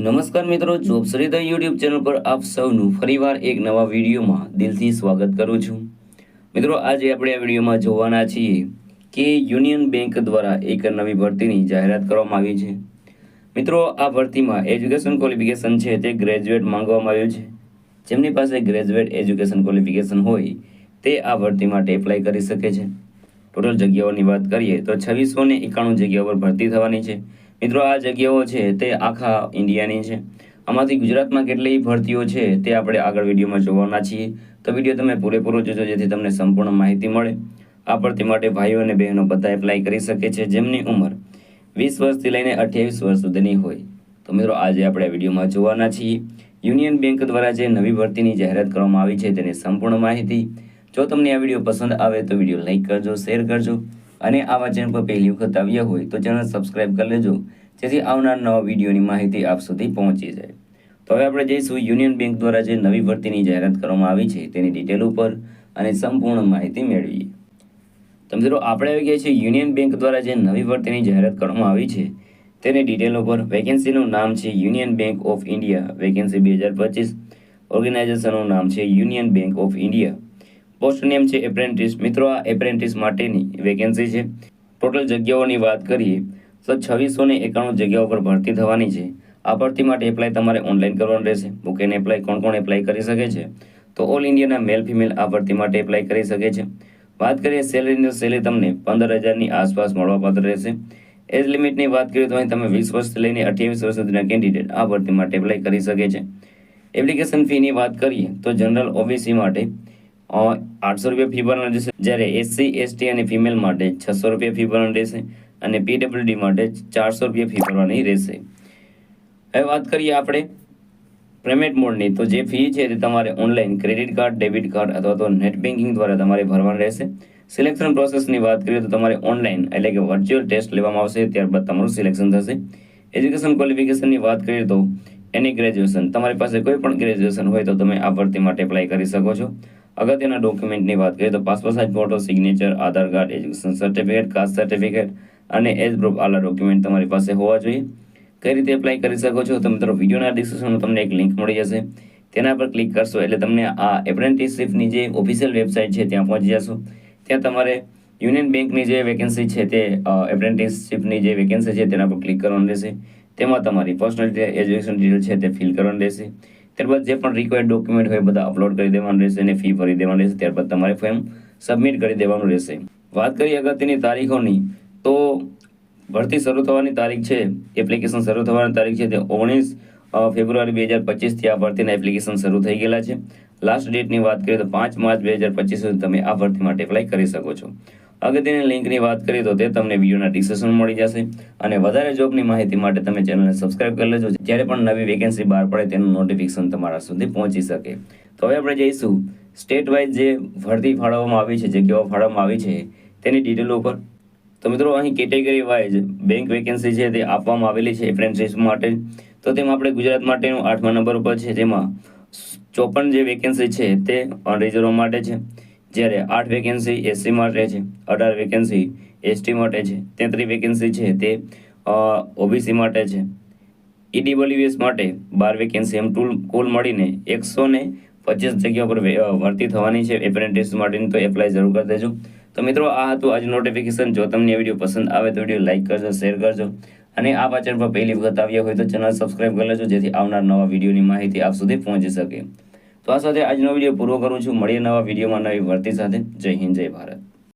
નમસ્કાર મિત્રો, જોબશ્રી the YouTube channel પર આપ સૌનું ફરીવાર એક નવા વિડીયોમાં દિલથી સ્વાગત કરું છું। મિત્રો, આજે આપણે આ વિડીયોમાં જોવાના છીએ કે યુનિયન બેંક દ્વારા એક નવી ભરતીની જાહેરાત કરવામાં આવી છે। મિત્રો, આ ભરતીમાં એજ્યુકેશન ક્વોલિફિકેશન છે તે ગ્રેજ્યુએટ માંગવામાં આવ્યું છે। જેમની પાસે ગ્રેજ્યુએટ એજ્યુકેશન ક્વોલિફિકેશન હોય તે આ ભરતી માટે એપ્લાય કરી શકે છે। ટોટલ જગ્યાઓની વાત કરીએ તો 2691 જગ્યાઓ પર ભરતી થવાની છે। મિત્રો, આ જગ્યાઓ છે તે આખા ઇન્ડિયાની છે। આમાંથી ગુજરાતમાં કેટલી ભરતીઓ છે તે આપણે આગળ વિડીયોમાં જોવાના છીએ। તો વિડીયો તમે પૂરેપૂરો જોજો જેથી તમને સંપૂર્ણ માહિતી મળે। આ ભરતી માટે ભાઈઓ અને બહેનો બધા એપ્લાય કરી શકે છે જેમની ઉંમર 20 વર્ષથી લઈને 28 વર્ષ સુધીની હોય। તો મિત્રો, આજે આપણે આ વિડીયોમાં જોવાના છીએ યુનિયન બેંક દ્વારા જે નવી ભરતીની જાહેરાત કરવામાં આવી છે તેની સંપૂર્ણ માહિતી। જો તમને આ વિડીયો પસંદ આવે તો વિડીયો લાઈક કરજો, શેર કરજો અને આવા ચેનલ પર પહેલી વખત આવ્યા હોય તો ચેનલ સબસ્ક્રાઇબ કરી લેજો જેથી આવનાર નવા વિડીયોની માહિતી આપ સુધી પહોંચી જાય। તો હવે આપણે જઈશું યુનિયન બેંક દ્વારા જે નવી ભરતીની જાહેરાત કરવામાં આવી છે તેની ડિટેલ ઉપર અને સંપૂર્ણ માહિતી મેળવીએ। તો મિત્રો, આપણે આવી ગયા છીએ યુનિયન બેંક દ્વારા જે નવી ભરતીની જાહેરાત કરવામાં આવી છે તેની ડિટેલ ઉપર। વેકેન્સીનું નામ છે union bank of India, vacancy 2025। ઓર્ગેનાઇઝેશનનું નામ છે union bank of India. Post name છે એપ્રેન્ટિસ। મિત્રો, આ એપ્રેન્ટિસ માટેની વેકેન્સી છે। ટોટલ જગ્યાઓની વાત કરીએ તો 2691 જગ્યાઓ પર ભરતી થવાની છે। આ ભરતી માટે એપ્લાય તમારે ઓનલાઈન કરવાનું રહેશે। બુક એન્ડ એપ્લાય કોણ એપ્લાય કરી શકે છે તો ઓલ ઇન્ડિયાના મેલ ફિમેલ આ ભરતી માટે એપ્લાય કરી શકે છે। વાત કરીએ સેલેરી તમને 15,000ની આસપાસ મળવાપાત્ર રહેશે। એજ લિમિટની વાત કરીએ તો અહીં તમે 20 વર્ષથી લઈને 28 વર્ષ સુધીના કેન્ડિડેટ આ ભરતી માટે એપ્લાય કરી શકે છે। એપ્લિકેશન ફીની વાત કરીએ તો જનરલ ઓબીસી માટે 800 રૂપિયા ફી ભરવાની રહેશે, જ્યારે એસસી એસટી અને ફિમેલ માટે 600 રૂપિયા ફી ભરવાની રહેશે અને પીડબ્લ્યુડી માટે 400 રૂપિયા ફી ભરવાની રહેશે। હવે વાત કરીએ આપણે પેમેન્ટ મોડની, તો જે ફી છે તે તમારે online credit card, debit card અથવા તો નેટ બેન્કિંગ દ્વારા તમારે ભરવાનું રહેશે। સિલેક્શન પ્રોસેસની વાત કરીએ તો તમારે ઓનલાઈન એટલે કે વર્ચ્યુઅલ ટેસ્ટ લેવામાં આવશે, ત્યારબાદ તમારું સિલેક્શન થશે। એજ્યુકેશન ક્વોલિફિકેશનની વાત કરીએ તો એની ગ્રેજ્યુએશન, તમારી પાસે કોઈ પણ ગ્રેજ્યુએશન હોય તો તમે આ ભરતી માટે એપ્લાય કરી શકો છો। અગત્યના ડોક્યુમેન્ટની વાત કરીએ તો passport size photo, signature, Aadhaar card, education certificate, caste certificate અને એજ પ્રૂફ આલા ડોક્યુમેન્ટ તમારી પાસે હોવા જોઈએ। કઈ રીતે એપ્લાય કરી શકો છો તો મિત્રો, વિડીયોના ડિસ્ક્રિપ્શનમાં તમને એક લિંક મળી જશે, તેના પર ક્લિક કરશો એટલે તમને આ એપ્રેન્ટિસશીપની જે ઓફિશિયલ વેબસાઇટ છે ત્યાં પહોંચી જશો। ત્યાં તમારે યુનિયન બેંકની જે વેકેન્સી છે તે એપ્રેન્ટિસશીપની જે વેકેન્સી છે તેના પર ક્લિક કરવાનું રહેશે। તેમાં તમારી પર્સનલ ડિટેલ, એજ્યુકેશન ડિટેલ છે તે ફિલ કરવાનું રહેશે। ત્યારબાદ જે પણ રિક્વાયર્ડ ડોક્યુમેન્ટ હોય બધા અપલોડ કરી દેવાનું રહેશે અને ફી ભરી દેવાનું રહેશે। ત્યારબાદ તમારે ફોર્મ સબમિટ કરી દેવાનું રહેશે। વાત કરીએ અગત્યની તારીખોની તો ભરતી શરૂ થવાની તારીખ છે, એપ્લિકેશન શરૂ થવાની તારીખ છે તે 19 ફેબ્રુઆરી 2025થી આ ભરતીના એપ્લિકેશન શરૂ થઈ ગયેલા છે। લાસ્ટ ડેટની વાત કરીએ તો 5 માર્ચ 2025 સુધી તમે આ ભરતી માટે એપ્લાય કરી શકો છો। અગત્યની લિંકની વાત કરીએ તો તે તમને વિડીયોના ડિસ્ક્રિપ્શનમાં મળી જશે અને વધારે જોબની માહિતી માટે તમે ચેનલને સબસ્ક્રાઇબ કરી લેજો, જ્યારે પણ નવી વેકેન્સી બહાર પડે તેનું નોટિફિકેશન તમારા સુધી પહોંચી શકે। તો હવે આપણે જઈશું સ્ટેટ વાઇઝ જે ભરતી ફાળવવામાં આવી છે, જગ્યાઓ ફાળવવામાં આવી છે તેની ડિટેલ ઉપર। તો મિત્રો, અહીં કેટેગરી વાઇઝ બેંક વેકેન્સી છે તે આપવામાં આવેલી છે એપ્રેન્ટિસ માટે। તો તેમાં આપણે ગુજરાત માટેનું 8મા નંબર ઉપર છે, જેમાં 54 જે વેકેન્સી છે તે અનરિઝર્વ માટે છે, જ્યારે 8 વેકેન્સી એસસી માટે છે, 18 વેકેન્સી એસટી માટે છે, 33 વેકેન્સી છે તે ઓબીસી માટે છે, ઈડબ્લ્યુએસ માટે 12 વેકેન્સી, એમ કુલ મળીને 125 જગ્યા પર ભરતી થવાની છે એપ્રેન્ટિસ માટેની। તો એપ્લાય જરૂર કરી દેજો। તો મિત્રો, આ હતું આજનું નોટિફિકેશન। જો તમને આ વિડીયો પસંદ આવે તો વિડીયો લાઈક કરજો, શેર કરજો અને આ ચેનલ પર પહેલી વખત આવ્યા હોય તો ચેનલ સબસ્ક્રાઇબ કરી લેજો જેથી આવનાર નવા વિડીયોની માહિતી આપ સુધી પહોંચી શકે। તો આ સાથે આજનો વિડીયો પૂરો કરું છું। મળીએ નવા વિડીયોમાં નવી ભરતી સાથે। જય હિન્દ, જય ભારત।